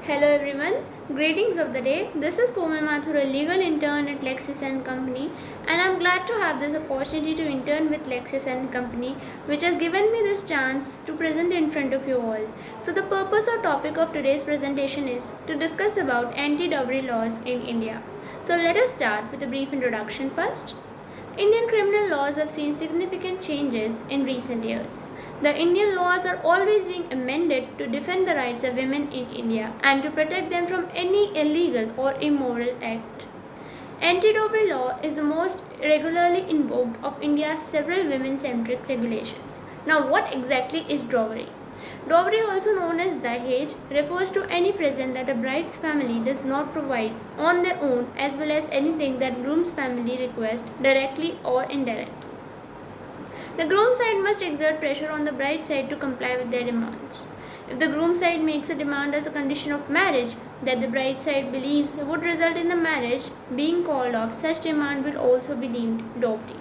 Hello everyone, greetings of the day. This is Komal Mathur, a legal intern at LEXIS and Company, and I'm glad to have this opportunity to intern with LEXIS and Company, which has given me this chance to present in front of you all. So the purpose or topic of today's presentation is to discuss about anti-dowry laws in India. So let us start with a brief introduction first. Indian criminal laws have seen significant changes in recent years. The Indian laws are always being amended to defend the rights of women in India and to protect them from any illegal or immoral act. Anti-dowry law is the most regularly invoked of India's several women-centric regulations. Now, what exactly is dowry? Dowry, also known as Dahej, refers to any present that a bride's family does not provide on their own, as well as anything that groom's family requests directly or indirectly. The groom side must exert pressure on the bride side to comply with their demands. If the groom side makes a demand as a condition of marriage that the bride side believes would result in the marriage being called off, such demand will also be deemed dowry.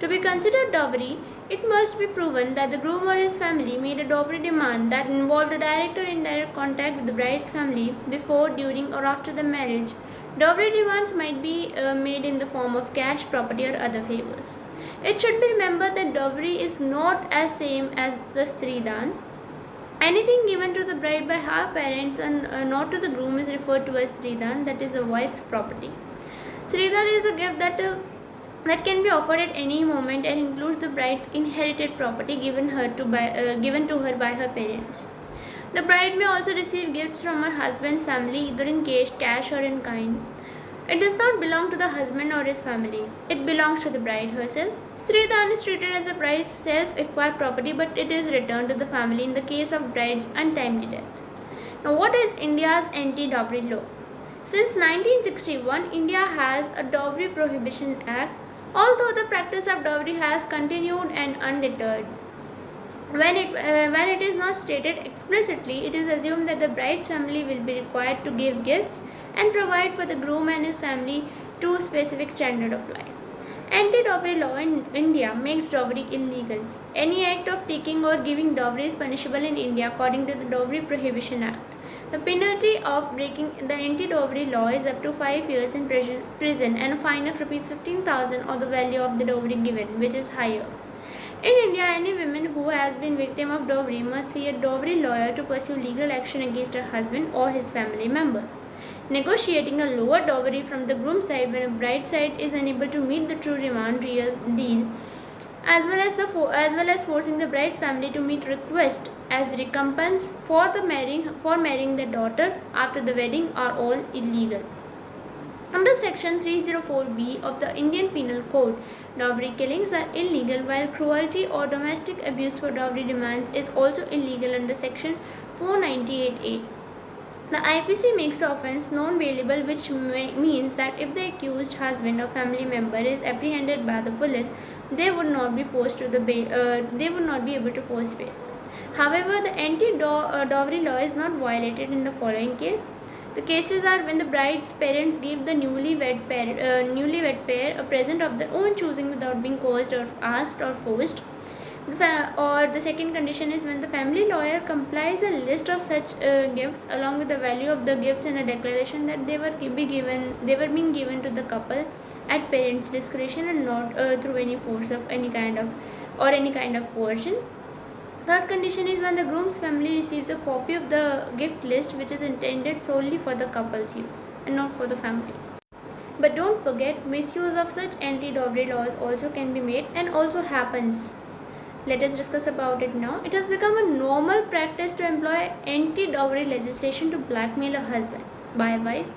To be considered dowry, it must be proven that the groom or his family made a dowry demand that involved a direct or indirect contact with the bride's family before, during, or after the marriage. Dowry demands might be made in the form of cash, property, or other favors. It should be remembered that dowry is not as same as the Sridan. Anything given to the bride by her parents and not to the groom is referred to as Sridan, that is a wife's property. Sridan is a gift that can be offered at any moment and includes the bride's inherited property given to her by her parents. The bride may also receive gifts from her husband's family either in cash or in kind. It does not belong to the husband or his family. It belongs to the bride herself. Sridan is treated as a bride's self-acquired property, but it is returned to the family in the case of bride's untimely death. Now, what is India's anti-dowry law? Since 1961, India has a Dowry Prohibition Act, although the practice of dowry has continued and undeterred. When it is not stated explicitly, it is assumed that the bride's family will be required to give gifts and provide for the groom and his family to a specific standard of life. Anti-dowry law in India makes dowry illegal. Any act of taking or giving dowry is punishable in India according to the Dowry Prohibition Act. The penalty of breaking the anti-dowry law is up to 5 years in prison and a fine of Rs 15,000 or the value of the dowry given, which is higher. In India, any woman who has been victim of dowry must see a dowry lawyer to pursue legal action against her husband or his family members. Negotiating a lower dowry from the groom side when a bride side is unable to meet the true demand deal, as well as forcing the bride's family to meet request as recompense for marrying their daughter after the wedding are all illegal. Under Section 304B of the Indian Penal Code, dowry killings are illegal, while cruelty or domestic abuse for dowry demands is also illegal under Section 498A. The IPC makes the offence non-bailable, which means that if the accused husband or family member is apprehended by the police, they would not be able to post bail. However, the anti-dowry law is not violated in the following case. The cases are when the bride's parents give the newlywed pair a present of their own choosing without being coerced or asked or forced. Or the second condition is when the family lawyer compiles a list of such gifts along with the value of the gifts and a declaration that they were being given to the couple at parents' discretion and not through any force of any kind of coercion. Third condition is when the groom's family receives a copy of the gift list which is intended solely for the couple's use and not for the family. But don't forget, misuse of such anti-dowry laws also can be made and also happens. Let us discuss about it now. It has become a normal practice to employ anti-dowry legislation to blackmail a husband by a wife.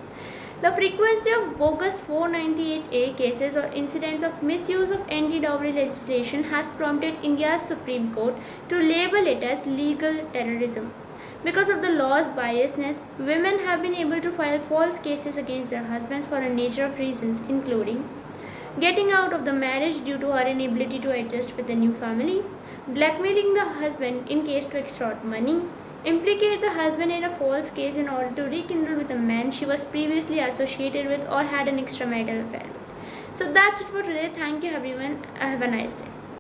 The frequency of bogus 498A cases or incidents of misuse of anti-dowry legislation has prompted India's Supreme Court to label it as legal terrorism. Because of the law's biasness, women have been able to file false cases against their husbands for a nature of reasons, including getting out of the marriage due to her inability to adjust with the new family, blackmailing the husband in case to extort money, implicate the husband in a false case in order to rekindle with a man she was previously associated with or had an extramarital affair with. So that's it for today. Thank you everyone. Have a nice day.